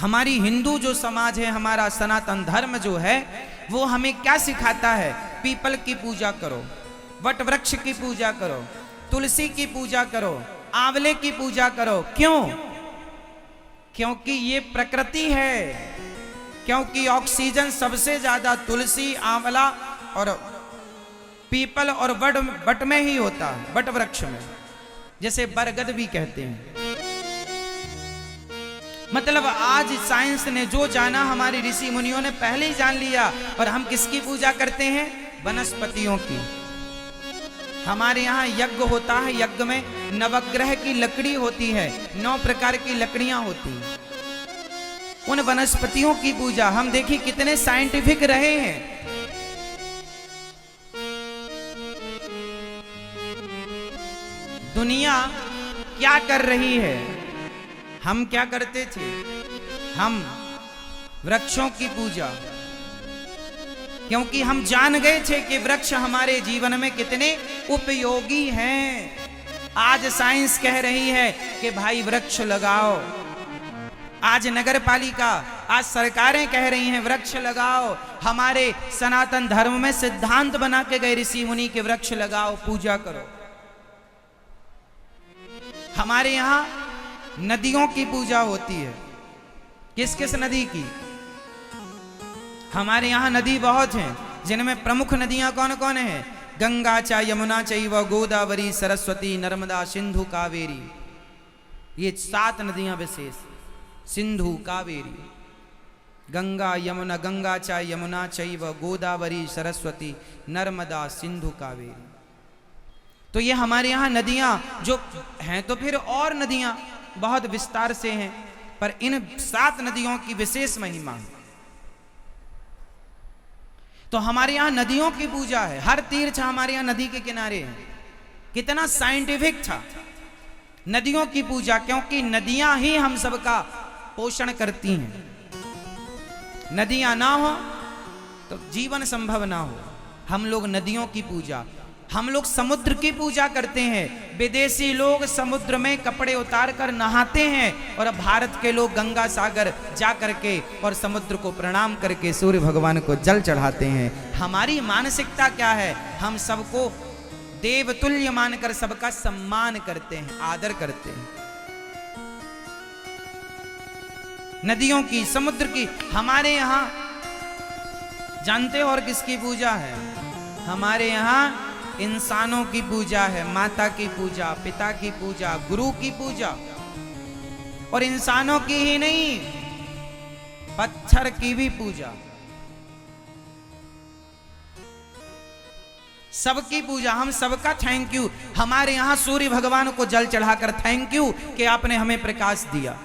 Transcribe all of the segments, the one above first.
हमारी हिंदू जो समाज है, हमारा सनातन धर्म जो है, वो हमें क्या सिखाता है? पीपल की पूजा करो, वट वृक्ष की पूजा करो, तुलसी की पूजा करो, आंवले की पूजा करो। क्यों? क्योंकि ये प्रकृति है, क्योंकि ऑक्सीजन सबसे ज्यादा तुलसी, आंवला और पीपल और वट में ही होता है, वट वृक्ष में, जैसे बरगद भी कहते हैं। मतलब आज साइंस ने जो जाना, हमारे ऋषि मुनियों ने पहले ही जान लिया। और हम किसकी पूजा करते हैं? वनस्पतियों की। हमारे यहाँ यज्ञ होता है, यज्ञ में नवग्रह की लकड़ी होती है, 9 प्रकार की लकड़ियां होती हैं। उन वनस्पतियों की पूजा, हम देखिए कितने साइंटिफिक रहे हैं। दुनिया क्या कर रही है? हम क्या करते थे? हम वृक्षों की पूजा, क्योंकि हम जान गए थे कि वृक्ष हमारे जीवन में कितने उपयोगी हैं। आज साइंस कह रही है कि भाई वृक्ष लगाओ। आज नगर पालिका, आज सरकारें कह रही हैं वृक्ष लगाओ। हमारे सनातन धर्म में सिद्धांत बना के गए ऋषि मुनि के वृक्ष लगाओ, पूजा करो। हमारे यहां नदियों की पूजा होती है। किस किस नदी की? हमारे यहाँ नदी बहुत हैं, जिनमें प्रमुख नदियां कौन कौन हैं? गंगा चा यमुना चैव गोदावरी सरस्वती नर्मदा सिंधु कावेरी। ये 7 नदियां विशेष, सिंधु कावेरी, गंगा यमुना, गंगा चा यमुना चैव गोदावरी सरस्वती नर्मदा सिंधु कावेरी। तो ये हमारे यहाँ नदियां जो हैं, तो फिर और नदियां बहुत विस्तार से हैं, पर इन 7 नदियों की विशेष महिमा है। तो हमारे यहाँ नदियों की पूजा है। हर तीर्थ हमारे यहाँ नदी के किनारे है। कितना साइंटिफिक था नदियों की पूजा, क्योंकि नदियां ही हम सबका पोषण करती हैं। नदियां ना हो तो जीवन संभव ना हो। हम लोग नदियों की पूजा, हम लोग समुद्र की पूजा करते हैं। विदेशी लोग समुद्र में कपड़े उतार कर नहाते हैं, और भारत के लोग गंगा सागर जा करके और समुद्र को प्रणाम करके सूर्य भगवान को जल चढ़ाते हैं। हमारी मानसिकता क्या है? हम सबको देवतुल्य मानकर सबका सम्मान करते हैं, आदर करते हैं। नदियों की, समुद्र की। हमारे यहाँ जानते हो और किसकी पूजा है? हमारे यहाँ इंसानों की पूजा है। माता की पूजा, पिता की पूजा, गुरु की पूजा। और इंसानों की ही नहीं, पत्थर की भी पूजा, सबकी पूजा। हम सबका थैंक यू। हमारे यहां सूर्य भगवान को जल चढ़ाकर थैंक यू कि आपने हमें प्रकाश दिया।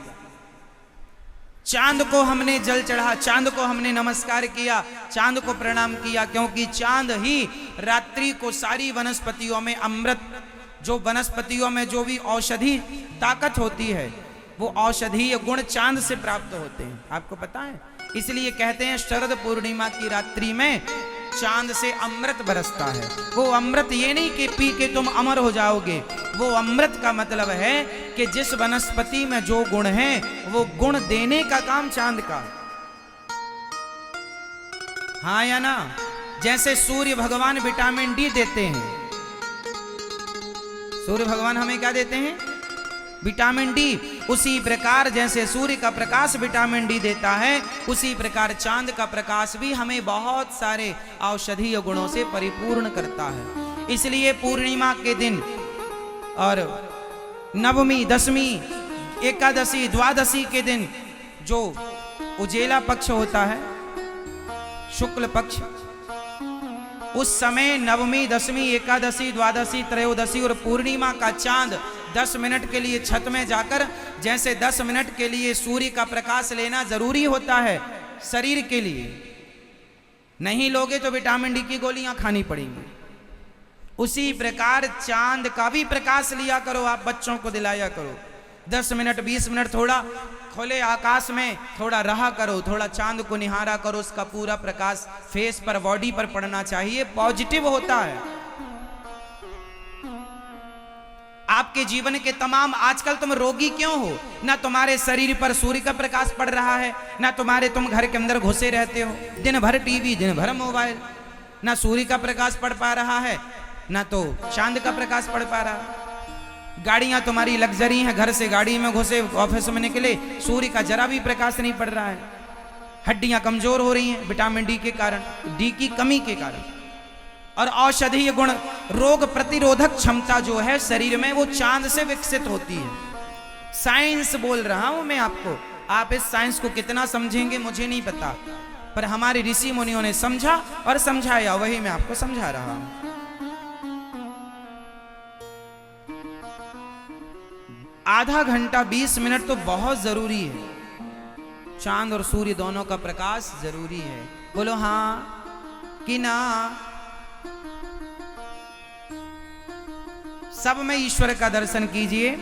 चांद को हमने जल चढ़ा, चांद को हमने नमस्कार किया, चांद को प्रणाम किया, क्योंकि चांद ही रात्रि को सारी वनस्पतियों में अमृत, जो वनस्पतियों में जो भी औषधि ताकत होती है, वो औषधीय गुण चांद से प्राप्त होते हैं। आपको पता है? इसलिए कहते हैं शरद पूर्णिमा की रात्रि में चांद से अमृत बरसता है। वो अमृत ये नहीं कि पी के तुम अमर हो जाओगे। वो अमृत का मतलब है कि जिस वनस्पति में जो गुण है, वो गुण देने का काम चांद का। हाँ या ना? जैसे सूर्य भगवान विटामिन डी देते हैं। सूर्य भगवान हमें क्या देते हैं? Vitamin D. उसी प्रकार जैसे सूर्य का प्रकाश विटामिन डी देता है, उसी प्रकार चांद का प्रकाश भी हमें बहुत सारे औषधीय गुणों से परिपूर्ण करता है। इसलिए पूर्णिमा के दिन और नवमी, दशमी, एकादशी, द्वादशी के दिन जो उजेला पक्ष होता है, शुक्ल पक्ष, उस समय नवमी, दशमी, एकादशी, द्वादशी, त्रयोदशी और पूर्णिमा का चांद 10 मिनट के लिए छत में जाकर, जैसे 10 मिनट के लिए सूर्य का प्रकाश लेना जरूरी होता है शरीर के लिए, नहीं लोगे तो विटामिन डी की गोलियां खानी पड़ेंगी, उसी प्रकार चांद का भी प्रकाश लिया करो। आप बच्चों को दिलाया करो। 10 मिनट 20 मिनट थोड़ा खुले आकाश में थोड़ा रहा करो, थोड़ा चांद को निहारा करो। उसका पूरा प्रकाश फेस पर, बॉडी पर पड़ना चाहिए, पॉजिटिव होता है। आपके जीवन के तमाम, आजकल तुम रोगी क्यों हो? ना तुम्हारे शरीर पर सूर्य का प्रकाश पड़ रहा है, ना तुम घर के अंदर घुसे रहते हो, दिन भर टीवी, दिन भर मोबाइल, ना सूर्य का प्रकाश पड़ पा रहा है, ना तो चांद का प्रकाश पड़ पा रहा। गाड़ियां तुम्हारी लग्जरी हैं, घर से गाड़ी में घुसे, ऑफिस में निकले, सूर्य का जरा भी प्रकाश नहीं पड़ रहा है। हड्डियां कमजोर हो रही हैं विटामिन डी के कारण, डी की कमी के कारण। और औषधीय गुण, रोग प्रतिरोधक क्षमता जो है शरीर में, वो चांद से विकसित होती है। साइंस बोल रहा हूं मैं आपको, आप इस साइंस को कितना समझेंगे मुझे नहीं पता, पर हमारे ऋषि मुनियों ने समझा और समझाया, वही मैं आपको समझा रहा हूं। आधा घंटा 20 मिनट तो बहुत जरूरी है, चांद और सूर्य दोनों का प्रकाश जरूरी है। बोलो हाँ कि ना? सब में ईश्वर का दर्शन कीजिए।